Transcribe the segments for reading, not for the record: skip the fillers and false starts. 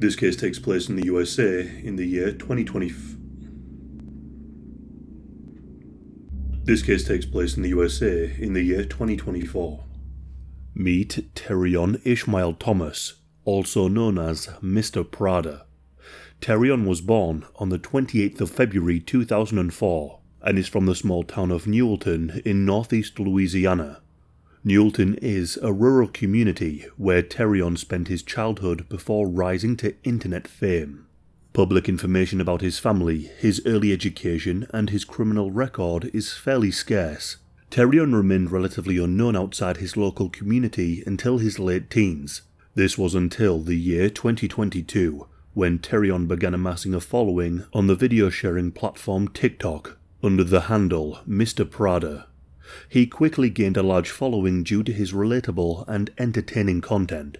This case takes place in the USA in the year 2020. This case takes place in the USA in the year 2024. Meet Terrion Ishmael Thomas, also known as Mr. Prada. Terrion was born on the 28th of February 2004 and is from the small town of Newellton in northeast Louisiana. Newellton is a rural community where Terrion spent his childhood before rising to internet fame. Public information about his family, his early education, and his criminal record is fairly scarce. Terrion remained relatively unknown outside his local community until his late teens. This was until the year 2022, when Terrion began amassing a following on the video-sharing platform TikTok under the handle Mr. Prada. He quickly gained a large following due to his relatable and entertaining content.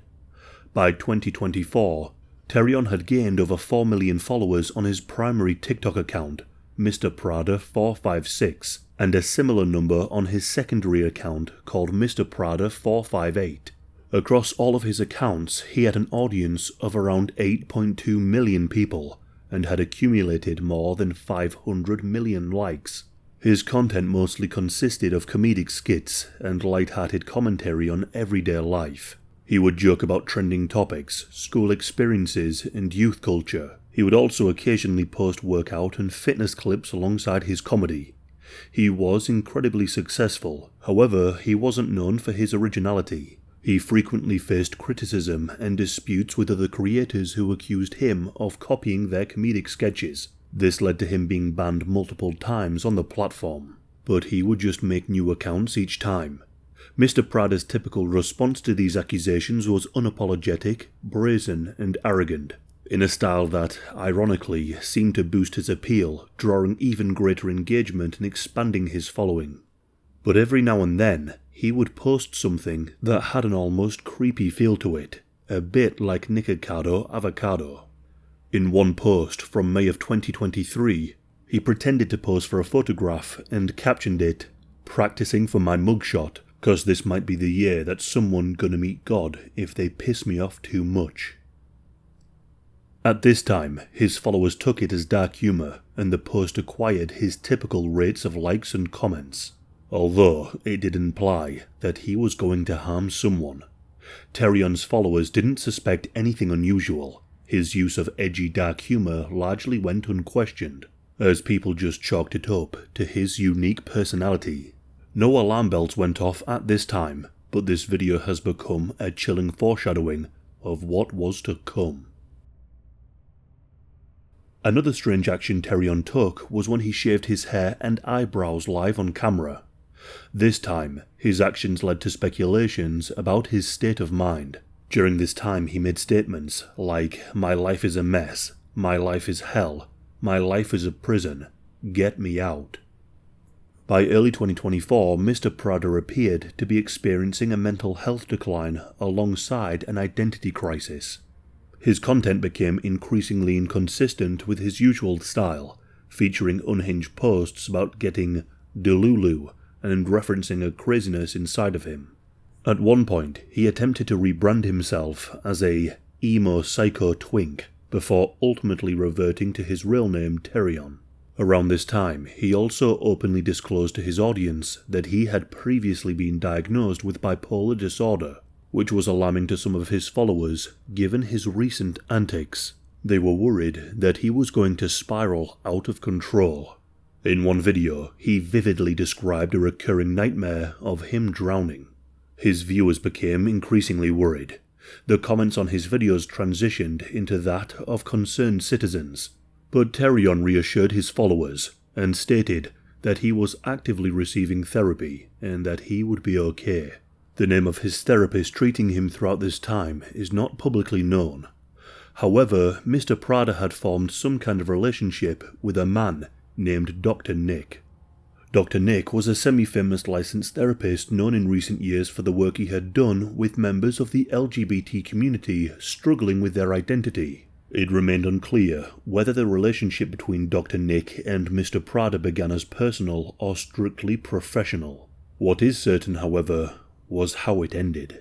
By 2024, Terrion had gained over 4 million followers on his primary TikTok account, Mr. Prada 456, and a similar number on his secondary account called Mr. Prada 458. Across all of his accounts, he had an audience of around 8.2 million people and had accumulated more than 500 million likes. His content mostly consisted of comedic skits and light-hearted commentary on everyday life. He would joke about trending topics, school experiences, and youth culture. He would also occasionally post workout and fitness clips alongside his comedy. He was incredibly successful, however, he wasn't known for his originality. He frequently faced criticism and disputes with other creators who accused him of copying their comedic sketches. This led to him being banned multiple times on the platform, but he would just make new accounts each time. Mr. Prada's typical response to these accusations was unapologetic, brazen, and arrogant, in a style that, ironically, seemed to boost his appeal, drawing even greater engagement and expanding his following. But every now and then, he would post something that had an almost creepy feel to it, a bit like Nikocado Avocado. In one post from May of 2023, he pretended to pose for a photograph and captioned it, "Practicing for my mugshot, 'cause this might be the year that someone gonna meet God if they piss me off too much." At this time, his followers took it as dark humour, and the post acquired his typical rates of likes and comments, although it did imply that he was going to harm someone. Terrion's followers didn't suspect anything unusual. His use of edgy dark humour largely went unquestioned, as people just chalked it up to his unique personality. No alarm bells went off at this time, but this video has become a chilling foreshadowing of what was to come. Another strange action Terrion took was when he shaved his hair and eyebrows live on camera. This time, his actions led to speculations about his state of mind. During this time he made statements like, "My life is a mess, my life is hell, my life is a prison, get me out." By early 2024, Mr. Prada appeared to be experiencing a mental health decline alongside an identity crisis. His content became increasingly inconsistent with his usual style, featuring unhinged posts about getting delulu and referencing a craziness inside of him. At one point, he attempted to rebrand himself as a emo psycho twink, before ultimately reverting to his real name Terrion. Around this time, he also openly disclosed to his audience that he had previously been diagnosed with bipolar disorder, which was alarming to some of his followers given his recent antics. They were worried that he was going to spiral out of control. In one video, he vividly described a recurring nightmare of him drowning. His viewers became increasingly worried. The comments on his videos transitioned into that of concerned citizens, but Terrion reassured his followers and stated that he was actively receiving therapy and that he would be okay. The name of his therapist treating him throughout this time is not publicly known. However, Mr. Prada had formed some kind of relationship with a man named Dr. Nick. Dr. Nick was a semi-famous licensed therapist known in recent years for the work he had done with members of the LGBT community struggling with their identity. It remained unclear whether the relationship between Dr. Nick and Mr. Prada began as personal or strictly professional. What is certain, however, was how it ended.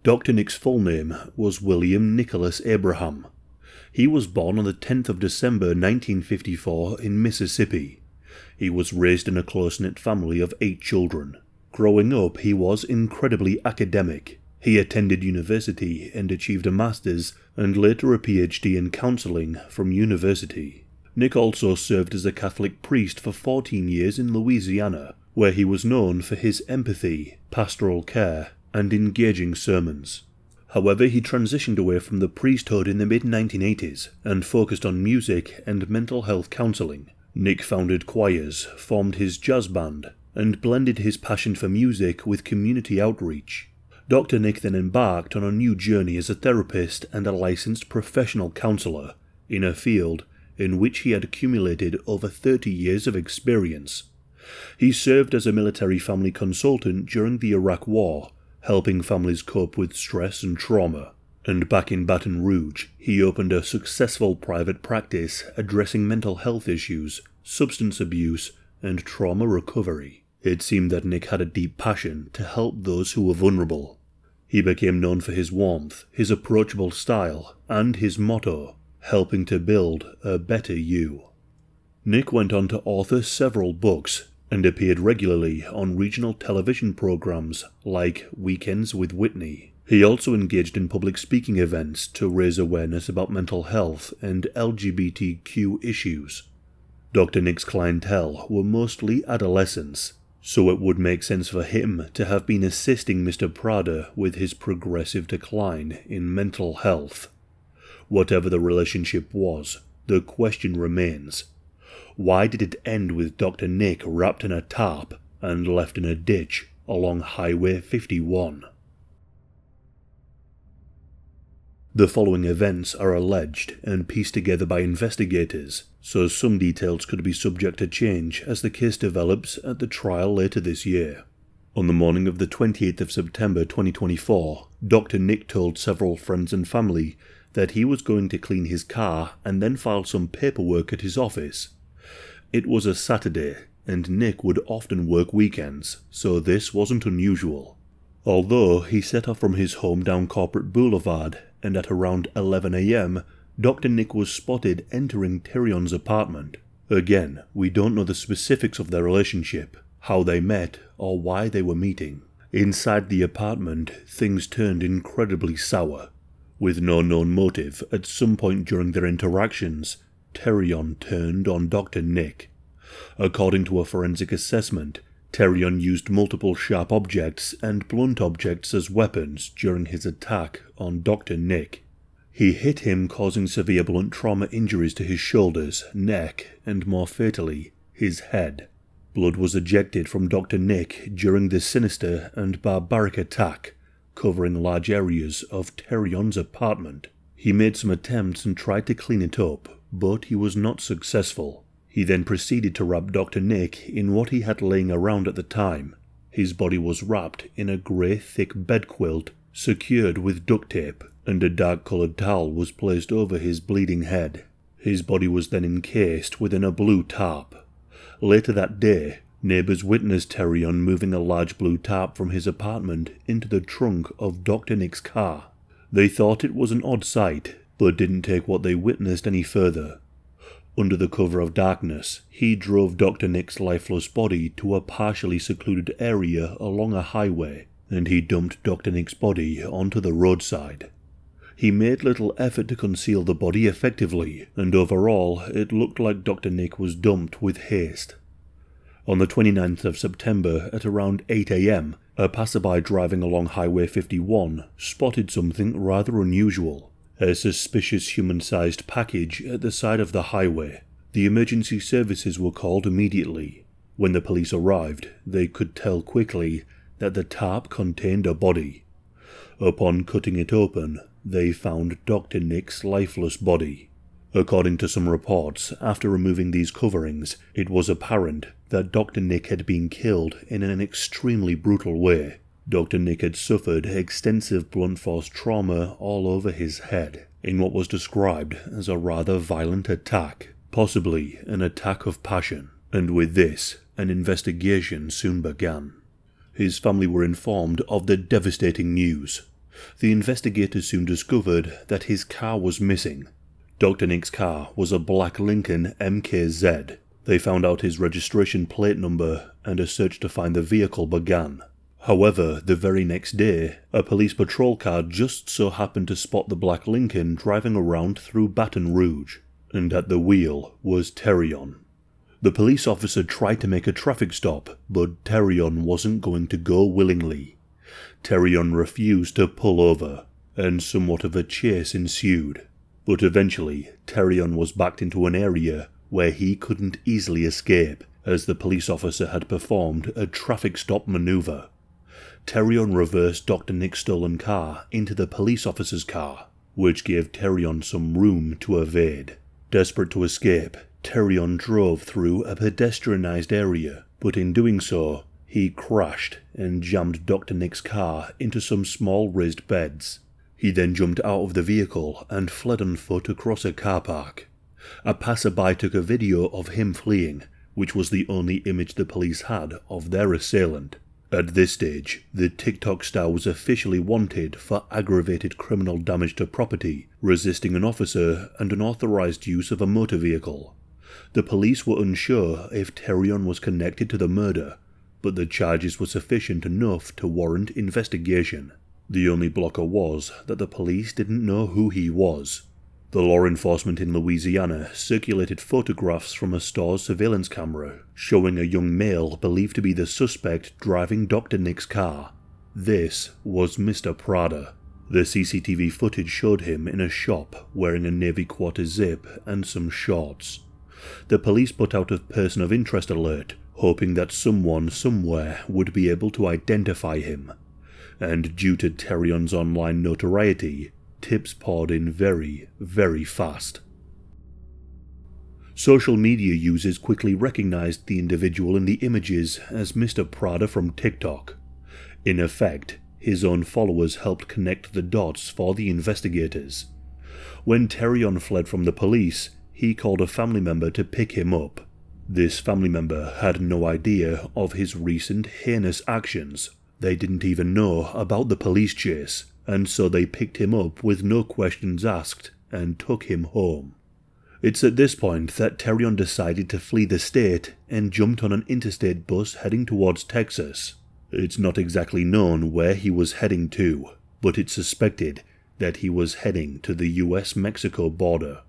Dr. Nick's full name was William Nicholas Abraham, He was born on the 10th of December 1954 in Mississippi. He was raised in a close-knit family of 8 children. Growing up, he was incredibly academic. He attended university and achieved a master's and later a PhD in counseling from university. Nick also served as a Catholic priest for 14 years in Louisiana, where he was known for his empathy, pastoral care, and engaging sermons. However, he transitioned away from the priesthood in the mid-1980s and focused on music and mental health counseling. Nick founded choirs, formed his jazz band, and blended his passion for music with community outreach. Dr. Nick then embarked on a new journey as a therapist and a licensed professional counselor in a field in which he had accumulated over 30 years of experience. He served as a military family consultant during the Iraq War, helping families cope with stress and trauma. And back in Baton Rouge, he opened a successful private practice addressing mental health issues, substance abuse, and trauma recovery. It seemed that Nick had a deep passion to help those who were vulnerable. He became known for his warmth, his approachable style, and his motto, helping to build a better you. Nick went on to author several books and appeared regularly on regional television programs like Weekends with Whitney. He also engaged in public speaking events to raise awareness about mental health and LGBTQ issues. Dr. Nick's clientele were mostly adolescents, so it would make sense for him to have been assisting Mr. Prada with his progressive decline in mental health. Whatever the relationship was, the question remains: why did it end with Dr. Nick wrapped in a tarp and left in a ditch along Highway 51? The following events are alleged and pieced together by investigators, so some details could be subject to change as the case develops at the trial later this year. On the morning of the 28th of September 2024, Dr. Nick told several friends and family that he was going to clean his car and then file some paperwork at his office. It was a Saturday, and Nick would often work weekends, so this wasn't unusual. Although he set off from his home down Corporate Boulevard, and at around 11 a.m, Dr. Nick was spotted entering Tyrion's apartment. Again, we don't know the specifics of their relationship, how they met, or why they were meeting. Inside the apartment, things turned incredibly sour. With no known motive, at some point during their interactions, Tyrone turned on Dr. Nick. According to a forensic assessment, Tyrone used multiple sharp objects and blunt objects as weapons during his attack on Dr. Nick. He hit him, causing severe blunt trauma injuries to his shoulders, neck, and more fatally, his head. Blood was ejected from Dr. Nick during this sinister and barbaric attack, covering large areas of Tyrone's apartment. He made some attempts and tried to clean it up, but he was not successful. He then proceeded to wrap Dr. Nick in what he had laying around at the time. His body was wrapped in a grey thick bedquilt, secured with duct tape, and a dark-coloured towel was placed over his bleeding head. His body was then encased within a blue tarp. Later that day, neighbours witnessed Tyrone moving a large blue tarp from his apartment into the trunk of Dr. Nick's car. They thought it was an odd sight, but didn't take what they witnessed any further. Under the cover of darkness, he drove Dr. Nick's lifeless body to a partially secluded area along a highway, and he dumped Dr. Nick's body onto the roadside. He made little effort to conceal the body effectively, and overall, it looked like Dr. Nick was dumped with haste. On the 29th of September at around 8 a.m, a passerby driving along Highway 51 spotted something rather unusual. A suspicious human-sized package at the side of the highway. The emergency services were called immediately. When the police arrived, they could tell quickly that the tarp contained a body. Upon cutting it open, they found Dr. Nick's lifeless body. According to some reports, after removing these coverings, it was apparent that Dr. Nick had been killed in an extremely brutal way. Dr. Nick had suffered extensive blunt force trauma all over his head, in what was described as a rather violent attack, possibly an attack of passion, and with this, an investigation soon began. His family were informed of the devastating news. The investigators soon discovered that his car was missing. Dr. Nick's car was a black Lincoln MKZ. They found out his registration plate number, and a search to find the vehicle began. However, the very next day, a police patrol car just so happened to spot the black Lincoln driving around through Baton Rouge, and at the wheel was Terrion. The police officer tried to make a traffic stop, but Terrion wasn't going to go willingly. Terrion refused to pull over, and somewhat of a chase ensued. But eventually, Terrion was backed into an area where he couldn't easily escape, as the police officer had performed a traffic stop maneuver. Terrion reversed Dr. Nick's stolen car into the police officer's car, which gave Terrion some room to evade. Desperate to escape, Terrion drove through a pedestrianised area, but in doing so, he crashed and jammed Dr. Nick's car into some small raised beds. He then jumped out of the vehicle and fled on foot across a car park. A passerby took a video of him fleeing, which was the only image the police had of their assailant. At this stage, the TikTok star was officially wanted for aggravated criminal damage to property, resisting an officer, and unauthorized use of a motor vehicle. The police were unsure if Terrion was connected to the murder, but the charges were sufficient enough to warrant investigation. The only blocker was that the police didn't know who he was. The law enforcement in Louisiana circulated photographs from a store's surveillance camera showing a young male believed to be the suspect driving Dr. Nick's car. This was Mr. Prada. The CCTV footage showed him in a shop wearing a navy quarter zip and some shorts. The police put out a person of interest alert, hoping that someone somewhere would be able to identify him. And due to Terrion's online notoriety, tips poured in very, very fast. Social media users quickly recognized the individual in the images as Mr. Prada from TikTok. In effect, his own followers helped connect the dots for the investigators. When Terrion fled from the police, he called a family member to pick him up. This family member had no idea of his recent heinous actions. They didn't even know about the police chase, and so they picked him up with no questions asked and took him home. It's at this point that Terrion decided to flee the state and jumped on an interstate bus heading towards Texas. It's not exactly known where he was heading to, but it's suspected that he was heading to the US-Mexico border.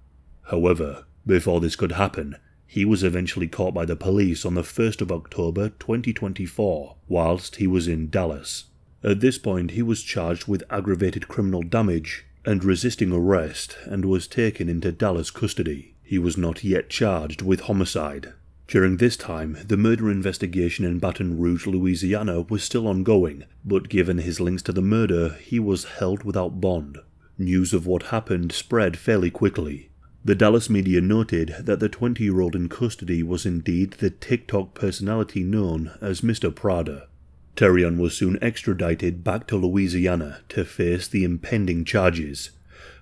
However, before this could happen, he was eventually caught by the police on the 1st of October 2024, whilst he was in Dallas. At this point, he was charged with aggravated criminal damage and resisting arrest and was taken into Dallas custody. He was not yet charged with homicide. During this time, the murder investigation in Baton Rouge, Louisiana was still ongoing, but given his links to the murder, he was held without bond. News of what happened spread fairly quickly. The Dallas media noted that the 20-year-old in custody was indeed the TikTok personality known as Mr. Prada. Terrion was soon extradited back to Louisiana to face the impending charges.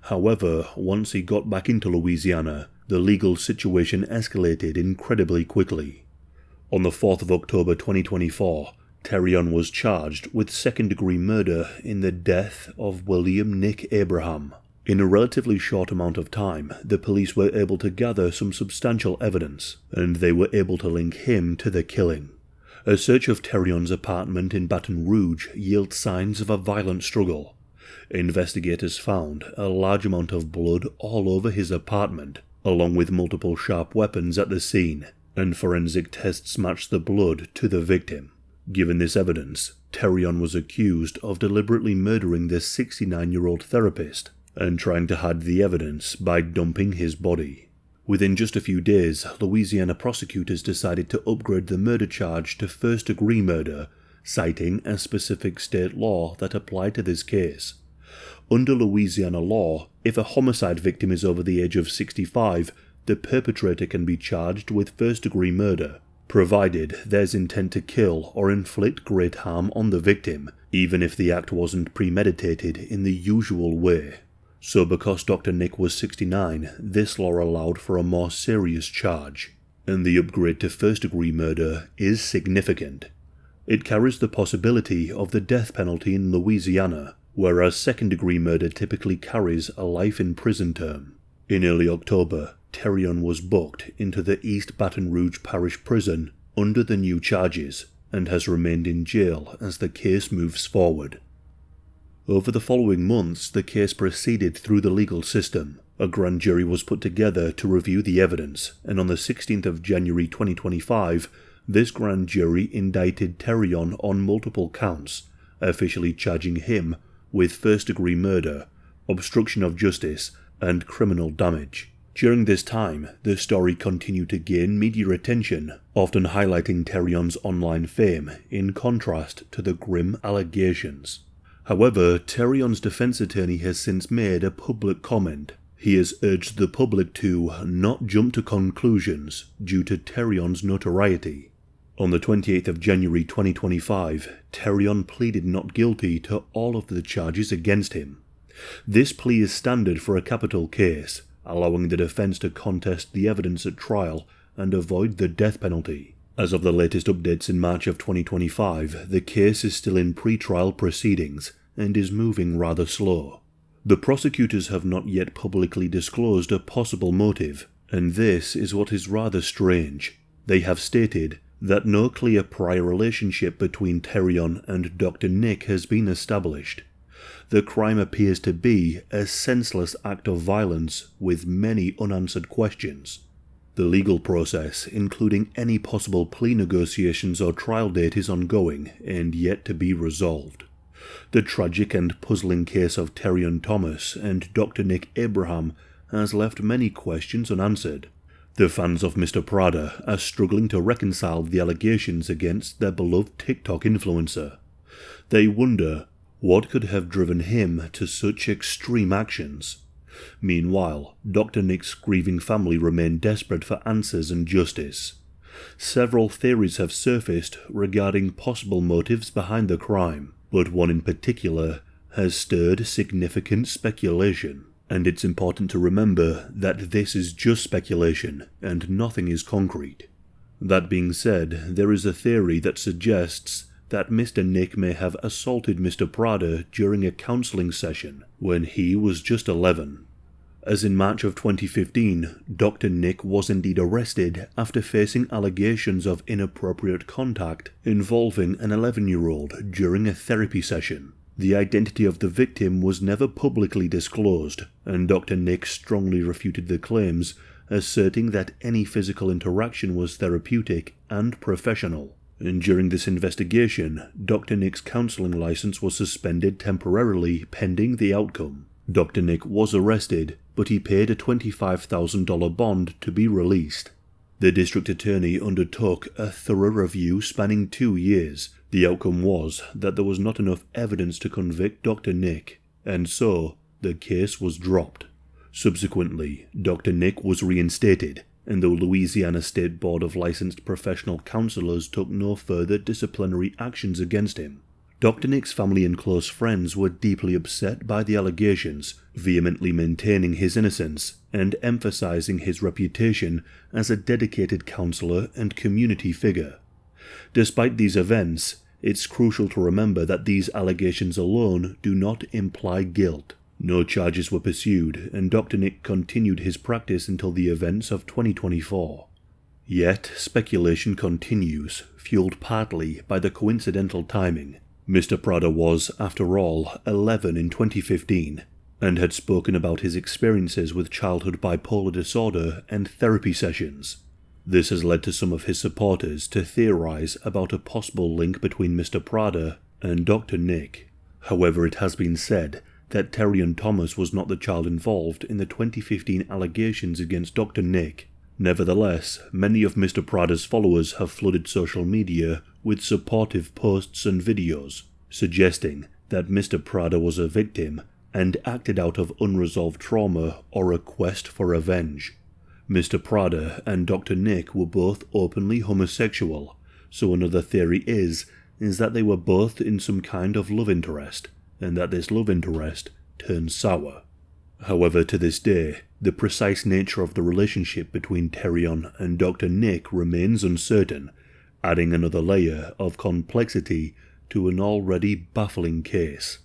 However, once he got back into Louisiana, the legal situation escalated incredibly quickly. On the 4th of October 2024, Terrion was charged with second-degree murder in the death of William Nick Abraham. In a relatively short amount of time, the police were able to gather some substantial evidence, and they were able to link him to the killing. A search of Terrion's apartment in Baton Rouge yielded signs of a violent struggle. Investigators found a large amount of blood all over his apartment, along with multiple sharp weapons at the scene, and forensic tests matched the blood to the victim. Given this evidence, Terrion was accused of deliberately murdering the 69-year-old therapist and trying to hide the evidence by dumping his body. Within just a few days, Louisiana prosecutors decided to upgrade the murder charge to first-degree murder, citing a specific state law that applied to this case. Under Louisiana law, if a homicide victim is over the age of 65, the perpetrator can be charged with first-degree murder, provided there's intent to kill or inflict great harm on the victim, even if the act wasn't premeditated in the usual way. So because Dr. Nick was 69, this law allowed for a more serious charge, and the upgrade to first-degree murder is significant. It carries the possibility of the death penalty in Louisiana, whereas second-degree murder typically carries a life in prison term. In early October, Terrion was booked into the East Baton Rouge Parish Prison under the new charges and has remained in jail as the case moves forward. Over the following months, the case proceeded through the legal system. A grand jury was put together to review the evidence, and on the 16th of January 2025, this grand jury indicted Terrion on multiple counts, officially charging him with first-degree murder, obstruction of justice, and criminal damage. During this time, the story continued to gain media attention, often highlighting Terrion's online fame in contrast to the grim allegations. However, Terrion's defense attorney has since made a public comment. He has urged the public to not jump to conclusions due to Terrion's notoriety. On the 28th of January 2025, Terrion pleaded not guilty to all of the charges against him. This plea is standard for a capital case, allowing the defense to contest the evidence at trial and avoid the death penalty. As of the latest updates in March of 2025, the case is still in pre-trial proceedings and is moving rather slow. The prosecutors have not yet publicly disclosed a possible motive, and this is what is rather strange. They have stated that no clear prior relationship between Terrion and Dr. Nick has been established. The crime appears to be a senseless act of violence with many unanswered questions. The legal process, including any possible plea negotiations or trial date, is ongoing and yet to be resolved. The tragic and puzzling case of Terrion Thomas and Dr. Nick Abraham has left many questions unanswered. The fans of Mr. Prada are struggling to reconcile the allegations against their beloved TikTok influencer. They wonder what could have driven him to such extreme actions. Meanwhile, Dr. Nick's grieving family remain desperate for answers and justice. Several theories have surfaced regarding possible motives behind the crime, but one in particular has stirred significant speculation. And it's important to remember that this is just speculation and nothing is concrete. That being said, there is a theory that suggests that Mr. Nick may have assaulted Mr. Prada during a counselling session when he was just 11. As in March of 2015, Dr. Nick was indeed arrested after facing allegations of inappropriate contact involving an 11-year-old during a therapy session. The identity of the victim was never publicly disclosed, and Dr. Nick strongly refuted the claims, asserting that any physical interaction was therapeutic and professional. And during this investigation, Dr. Nick's counselling license was suspended temporarily pending the outcome. Dr. Nick was arrested, but he paid a $25,000 bond to be released. The district attorney undertook a thorough review spanning 2 years. The outcome was that there was not enough evidence to convict Dr. Nick, and so the case was dropped. Subsequently, Dr. Nick was reinstated, and the Louisiana State Board of Licensed Professional Counselors took no further disciplinary actions against him. Dr. Nick's family and close friends were deeply upset by the allegations, vehemently maintaining his innocence and emphasizing his reputation as a dedicated counselor and community figure. Despite these events, it's crucial to remember that these allegations alone do not imply guilt. No charges were pursued, and Dr. Nick continued his practice until the events of 2024. Yet, speculation continues, fueled partly by the coincidental timing. Mr. Prada was, after all, 11 in 2015, and had spoken about his experiences with childhood bipolar disorder and therapy sessions. This has led to some of his supporters to theorize about a possible link between Mr. Prada and Dr. Nick. However, it has been said that Terrion Thomas was not the child involved in the 2015 allegations against Dr. Nick. Nevertheless, many of Mr. Prada's followers have flooded social media with supportive posts and videos, suggesting that Mr. Prada was a victim and acted out of unresolved trauma or a quest for revenge. Mr. Prada and Dr. Nick were both openly homosexual, so another theory is that they were both in some kind of love interest, and that this love interest turned sour. However, to this day, the precise nature of the relationship between Terrion and Dr. Nick remains uncertain, adding another layer of complexity to an already baffling case.